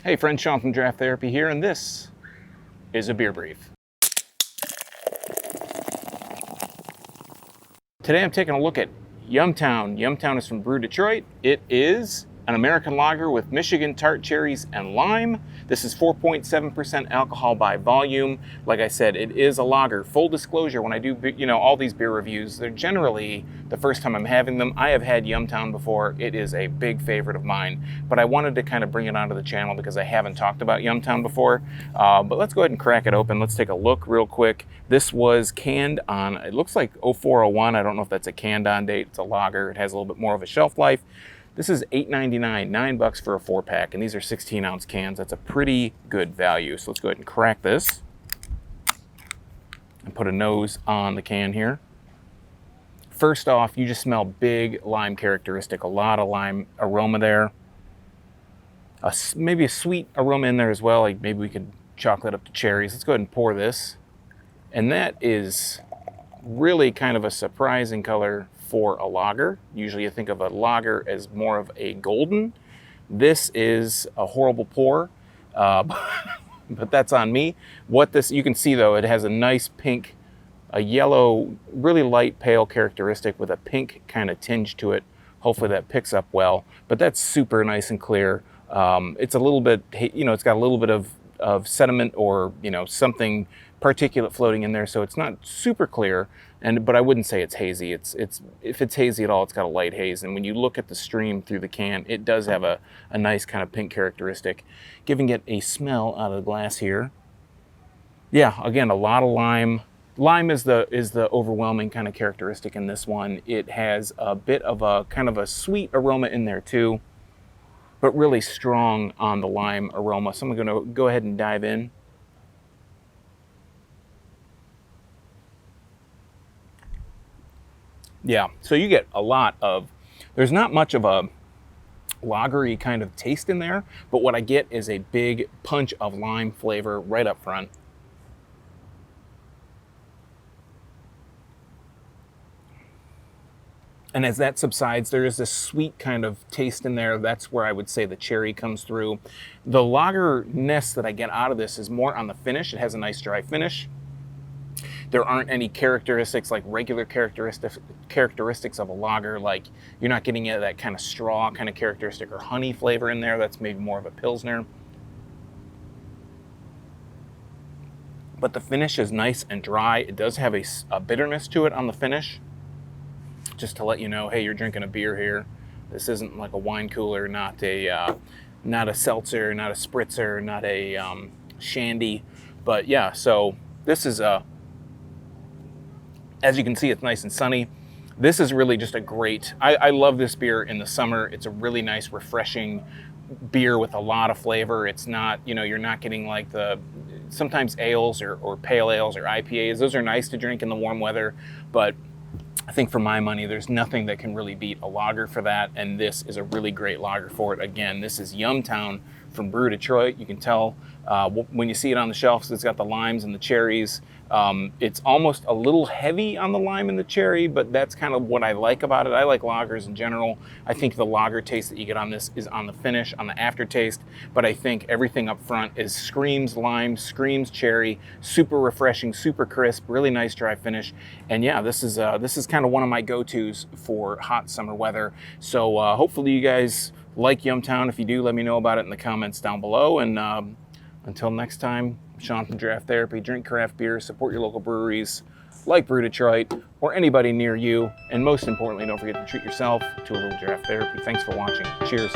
Hey friends, Sean from Draft Therapy here, and this is a beer brief. Today I'm taking a look at Yumtown. Yumtown is from Brew Detroit. It is an American lager with Michigan tart cherries and lime. This is 4.7% alcohol by volume. Like I said, it is a lager. Full disclosure, when I do all these beer reviews, they're generally the first time I'm having them. I have had Yumtown before. It is a big favorite of mine, but I wanted to kind of bring it onto the channel because I haven't talked about Yumtown before. But let's go ahead and crack it open. Let's take a look real quick. This was canned on, it looks like 0401. I don't know if that's a canned on date. It's a lager. It has a little bit more of a shelf life. This is $8.99, $9 for a 4-pack, and these are 16-ounce cans. That's a pretty good value. So let's go ahead and crack this and put a nose on the can here. First off, you just smell big lime characteristic, a lot of lime aroma there. Maybe a sweet aroma in there as well, like maybe we could chocolate up the cherries. Let's go ahead and pour this. And that is really kind of a surprising color for a lager. Usually you think of a lager as more of a golden. This is a horrible pour, but that's on me. You can see though, it has a nice pink, a yellow, really light pale characteristic with a pink kind of tinge to it. Hopefully that picks up well, but that's super nice and clear. It's a little bit, it's got a little bit of sediment or, something particulate floating in there, so it's not super clear, but I wouldn't say it's hazy. If it's hazy at all, it's got a light haze, and when you look at the stream through the can, it does have a nice kind of pink characteristic, giving it a smell out of the glass here. Yeah, again, a lot of lime. Lime is the overwhelming kind of characteristic in this one. It has a bit of a kind of a sweet aroma in there too, but really strong on the lime aroma. So I'm going to go ahead and dive in. Yeah, so you get a lot of, there's not much of a lagery kind of taste in there, but what I get is a big punch of lime flavor right up front. And as that subsides, there is this sweet kind of taste in there. That's where I would say the cherry comes through. The lagerness that I get out of this is more on the finish. It has a nice dry finish. There aren't any characteristics like regular characteristics of a lager, like you're not getting that kind of straw kind of characteristic or honey flavor in there. That's maybe more of a pilsner. But the finish is nice and dry. It does have a bitterness to it on the finish, just to let you know, hey, you're drinking a beer here. This isn't like a wine cooler, not a seltzer, not a spritzer, not a shandy. But yeah, so this is as you can see, it's nice and sunny. This is really just a great, I love this beer in the summer. It's a really nice, refreshing beer with a lot of flavor. It's not, you're not getting like sometimes ales or pale ales or IPAs. Those are nice to drink in the warm weather, but I think for my money, there's nothing that can really beat a lager for that, and this is a really great lager for it. Again, this is Yumtown from Brew Detroit. You can tell when you see it on the shelves, it's got the limes and the cherries. It's almost a little heavy on the lime and the cherry, but that's kind of what I like about it. I like lagers in general. I think the lager taste that you get on this is on the finish, on the aftertaste, but I think everything up front screams lime, screams cherry, super refreshing, super crisp, really nice dry finish. And yeah, this is kind of one of my go-tos for hot summer weather. So hopefully you guys like Yumtown. If you do, let me know about it in the comments down below. And until next time, Sean from Draft Therapy. Drink craft beer, support your local breweries like Brew Detroit or anybody near you. And most importantly, don't forget to treat yourself to a little draft therapy. Thanks for watching. Cheers.